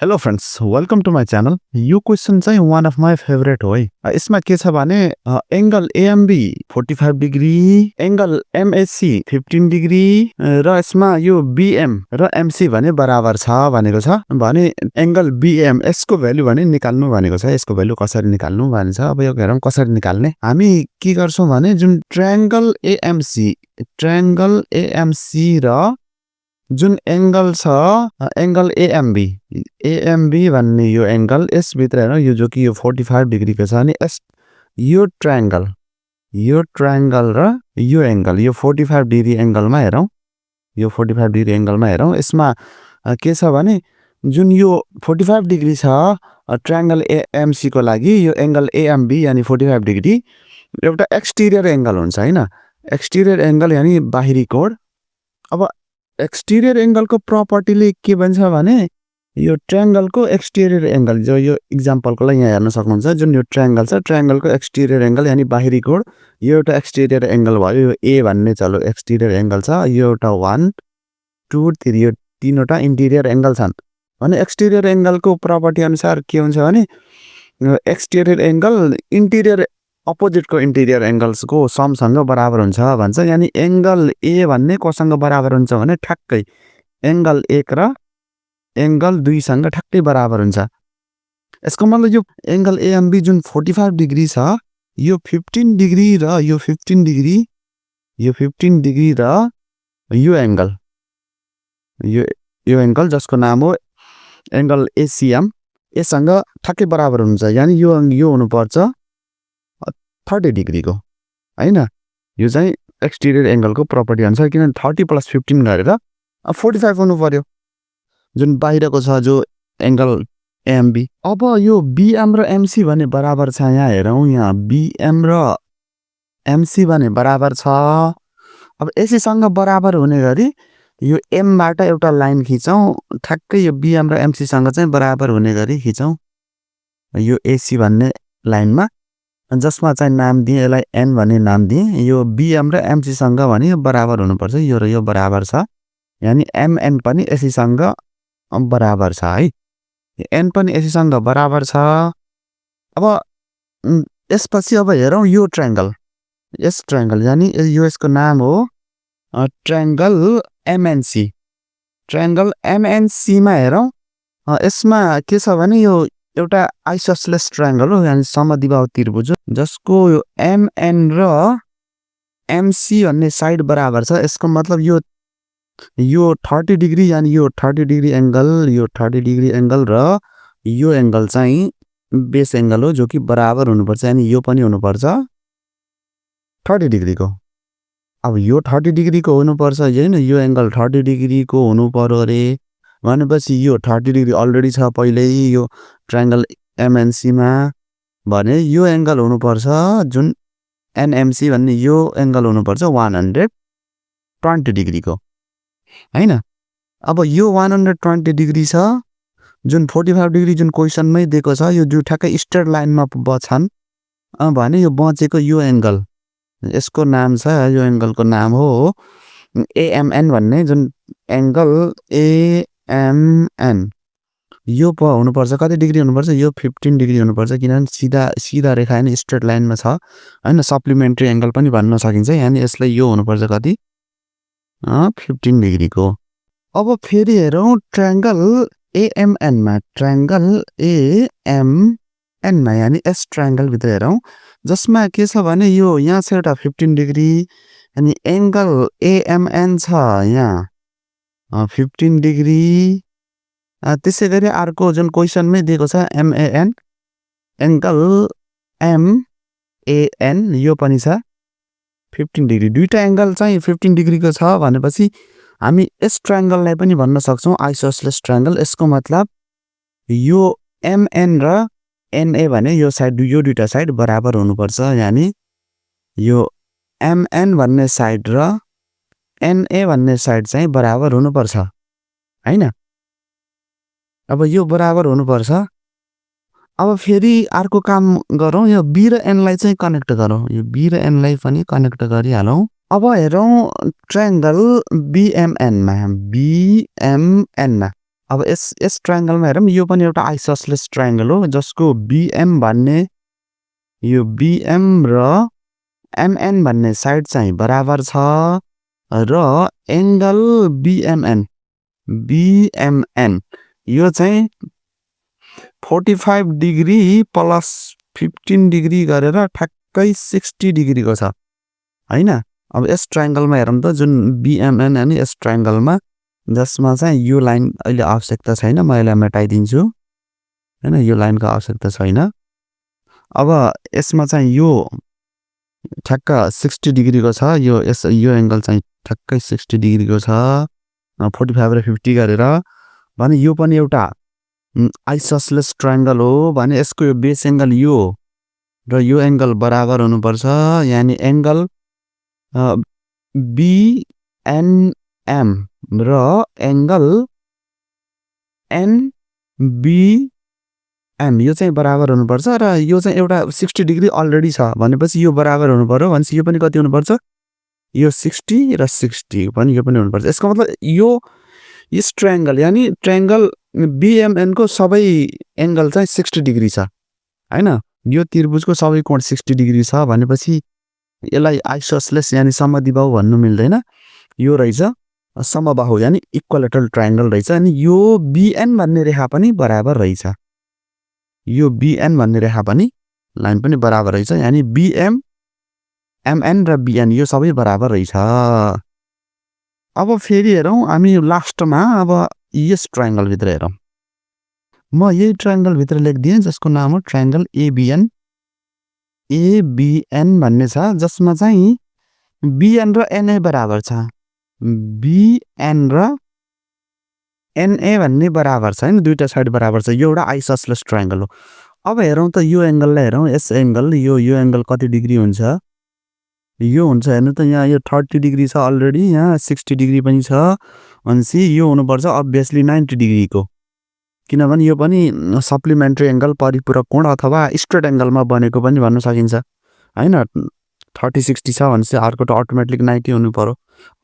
Hello friends welcome to my channel. यो question चाहिँ one of my favourite हो है। यसमा के छ भने angle AMB 45 degree, angle MSC 15 degree र यसमा यो बिएम र एमसी भने बराबर छ भनेको छ। भने एङ्गल बिएम यसको भ्यालु भने निकाल्नु भनेको छ। यसको भ्यालु कसरी निकाल्नु भन्छ। अब यो हेरौँ कसरी निकाल्ने। हामी के गर्छौँ भने जुन ट्रायंगल एएमसी र जुन एङ्गल छ एङ्गल एएमबी भन्ने यो एङ्गल यसभित्र हेरौँ यो जो कि यो 45 डिग्रीको छ अनि यो ट्रायंगल र यो एङ्गल यो 45 डिग्री एङ्गलमा हेरौँ। यो 45 डिग्री एङ्गलमा हेरौँ। यसमा के छ भने जुन यो 45 डिग्री छ ट्रायंगल एएमसी को लागि यो एङ्गल एएमबी यानी 45 डिग्री एउटा एक्सटिरियर एङ्गल हुन्छ हैन। एक्सटिरियर एङ्गल यानी बाहिरी कोण। अब एक्सटिरियर एङ्गल को प्रपर्टीले के भन्छ भने यो ट्रायंगल को एक्सटिरियर एङ्गल जो यो एक्जाम्पलको लागि यहाँ हेर्न सक्नुहुन्छ। जुन यो ट्रायंगल छ ट्रायंगल को एक्सटिरियर एङ्गल यानी बाहिरी कोण यो एउटा एक्सटिरियर एङ्गल भयो। यो ए भन्ने चलो एक्सटिरियर एङ्गल छ। यो एउटा 1 2 3 यो तीनवटा इन्टिरियर एङ्गल छन्। भने एक्सटिरियर एङ्गल को प्रपर्टी अनुसार के हुन्छ भने एक्सटिरियर एङ्गल इन्टिरियर अपोजिट को इन्टिरियर एङ्गल्स को समसँग बराबर हुन्छ भन्छ। यानी एङ्गल ए भन्ने कोसँग बराबर हुन्छ भने ठ्याक्कै एङ्गल 1 र एङ्गल 2 सँग ठ्याक्कै बराबर हुन्छ। यसको मतलब यो एङ्गल एएमबी जुन 45 डिग्री छ यो 15 डिग्री र यो 15 डिग्री र यो एङ्गल जसको नाम हो एङ्गल एसीएम यससँग ठ्याक्कै बराबर हुन्छ। यानी यो हुनुपर्छ 30 डिग्री को हैन। यो चाहिँ एक्सटिरियर एङ्गल को प्रपर्टी अनुसार किन 30 + 15 गरेर 45 हुनु पर्यो जुन बाहिरको छ जो एङ्गल एएमबी। अब यो बिएम र एमसी भने बराबर छ। यहाँ हेरौँ यहाँ बिएम र एमसी भने बराबर छ। अब एसी सँग बराबर हुने गरी यो एम बाट एउटा लाइन खिचौँ ठ्याक्कै यो बिएम र एमसी सँग चाहिँ बराबर हुने गरी खिचौँ यो एसी भन्ने लाइनमा जसमा चाहिँ नाम दिए यसलाई एन भन्ने नाम दिए। यो बिएम र एमसी सँग भने बराबर हुनुपर्छ। यो र यो बराबर छ यानी एमएन पनि एसी सँग बराबर छ है। एन पनि एसी सँग बराबर छ। अब यसपछि अब हेरौँ यो ट्रायंगल यानी यो यसको नाम हो ट्रायंगल एमएनसी। ट्रायंगल एमएनसी मा हेरौँ यसमा के छ भने यो एउटा आइसोसलेस ट्रायंगल हो यानी समद्विबाहु त्रिभुज जसको यो एमएन र एमसी भन्ने साइड बराबर छ। यसको मतलब यो 30 डिग्री यानी यो 30 डिग्री एङ्गल र यो एङ्गल चाहिँ बेस एङ्गल हो जो कि बराबर हुनुपर्छ। यानी यो पनि हुनुपर्छ 30 डिग्री को। अब यो 30 डिग्री को हुनुपर्छ हैन। यो एङ्गल 30 डिग्री को हुनु पर्यो रे भनेपछि यो 30 डिग्री अलरेडी छ पहिल्यै यो ट्रायंगल एमएनसी मा। भने यो एङ्गल हुनुपर्छ जुन एनएमसी भन्ने यो एङ्गल हुनुपर्छ 120 डिग्री को हैन। अब यो 120 डिग्री छ जुन 45 डिग्री जुन क्वेसनमै दिएको छ यो जो ठ्याक्कै स्ट्रेट लाइनमा बछन् भने यो बचेको यो एङ्गल यसको नाम छ यो एङ्गलको नाम हो एएमएन भन्ने जुन एङ्गल एएमएन यो हुनुपर्छ कति डिग्री हुनुपर्छ यो 15 डिग्री हुनुपर्छ किनभने सिधा रेखा हैन स्ट्रेट लाइनमा छ हैन। सप्लिमेन्ट्री एङ्गल पनि भन्न सकिन्छ। यानी यसलाई यो हुनुपर्छ कति 15 डिग्री को। अब फेरि हेरौँ ट्रायंगल एएमएन मा यानी एस ट्रायंगल भित्र हेरौँ जसमा के छ भने यो यहाँ छ एउटा 15 डिग्री अनि एङ्गल एएमएन छ यहाँ 15 डिग्री। त्यसै गरी अर्को जुन क्वेसनमै दिएको छ एमएन एङ्गल एमएन यो पनि छ 15 डिग्री। दुईटा एङ्गल चाहिँ 15 डिग्री को छ भनेपछि हामी यस ट्रायंगललाई पनि भन्न सक्छौँ आइसोसलेस ट्रायंगल। यसको मतलब यो एमएन र एनए भने यो साइड यो दुईटा साइड बराबर हुनुपर्छ। यानी यो एमएन भन्ने साइड र एनए भन्ने साइड चाहिँ बराबर हुनुपर्छ हैन। अब यो बराबर हुनुपर्छ। अब फेरि अर्को काम गरौँ यो बी र एनलाई चाहिँ कनेक्ट गरौँ। यो बी र एनलाई पनि कनेक्ट गरिहालौँ। अब हेरौँ ट्रायंगल बिएमएन मा अब यस ट्रायंगलमा हेरौँ यो पनि एउटा आइसोसलेस ट्रायंगल हो जसको BM भन्ने यो BM र MN भन्ने साइड चाहिँ बराबर छ र एंगल BMN यो चाहिँ 45 डिग्री प्लस 15 डिग्री गरेर ठ्याक्कै 60 डिग्रीको छ हैन। अब यस ट्रायंगलमा हेरौँ त जुन BMN अनि यस ट्रायंगलमा जसमा चाहिँ यो लाइन अहिले आवश्यकता छैन, म यसलाई मेटाइदिन्छु हैन, यो लाइनको आवश्यकता छैन। अब यसमा चाहिँ यो ठ्याक्क 60 डिग्रीको छ, यो एंगल चाहिँ ठ्याक्कै 60 डिग्रीको छ 45 र 50 गरेर भने यो पनि एउटा आइसोसलेस ट्रायंगल हो भने यसको यो बेस एंगल यो र यो एंगल बराबर हुनुपर्छ, यानी एंगल BNM र एंगल NBM यो चाहिँ बराबर हुनुपर्छ र यो चाहिँ एउटा 60 डिग्री अलरेडी छ भनेपछि यो बराबर हुनुपर्यो भनेपछि यो पनि कति हुनुपर्छ, यो 60 र 60 पनि यो पनि हुनुपर्छ। यसको मतलब यस ट्रायंगल यानी ट्रायंगल BMN को सबै एंगल चाहिँ 60 डिग्री छ हैन। यो त्रिभुजको सबै कोण 60 डिग्री छ भनेपछि यसलाई आइसोसलेस यानी समद्विबाहु भन्नु मिल्दैन, यो रहेछ समबाहु यानी इक्विलेटरल ट्रायंगल रहेछ। अनि यो BN भन्ने रेखा पनि बराबर रहेछ, यो BN भन्ने रेखा पनि लाइन पनि बराबर रहेछ, यानी BM MN र BN यो सबै बराबर रहेछ। अब फेरि हेरौँ हामी लास्टमा अब यस ट्रायंगल भित्र हेरौँ, म यही ट्रायंगल भित्र लेख्दिएँ जसको नाम हो ट्रायंगल ABN भन्ने छ जसमा चाहिँ BN र NA बराबर छ, BN र NA भन्ने बराबर छ हैन, दुईटा साइड बराबर छ, यो एउटा आइसोसलेस ट्रायंगल हो। अब हेरौँ त यो एंगललाई हेरौँ, यस एंगल यो एंगल कति डिग्री हुन्छ, यो हुन्छ हेर्नु त यहाँ यो 30 डिग्री छ अलरेडी, यहाँ 60 डिग्री पनि छ भनेपछि यो हुनुपर्छ अभियसली 90 डिग्रीको, किनभने यो पनि सप्लिमेन्ट्री एंगल परिपूरक कोण अथवा स्ट्रेट एंगलमा बनेको पनि भन्न सकिन्छ हैन। 30-60 छ भनेपछि अर्को त अटोमेटिक 90 हुनु पर्यो।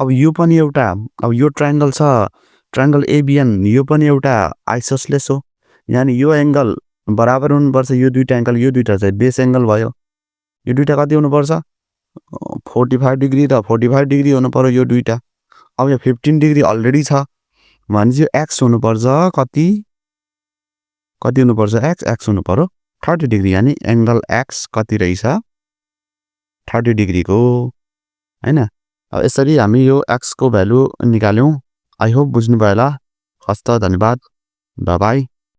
अब यो पनि एउटा, अब यो ट्रायंगल छ ट्रायंगल ABN यो पनि एउटा आइसोसलेस हो, यानी यो एंगल बराबर हुनुपर्छ, यो दुईटा एंगल यो दुईटा चाहिँ बेस एंगल भयो, यो दुईटा कति हुनुपर्छ 45 डिग्री र 45 डिग्री हुनु पर्यो यो दुईटा। अब यो 15 डिग्री अलरेडी छ भनेपछि यो x हुनुपर्छ कति हुनुपर्छ x हुनु पर्यो 30 डिग्री, यानी एंगल x कति रहेछ 30 डिग्रीको हैन। अब यसरी हामी यो x को भ्यालु निकाल्यौं। आई होप बुझ्नु भयो होला। हस्त, धन्यवाद, बाइ बाइ।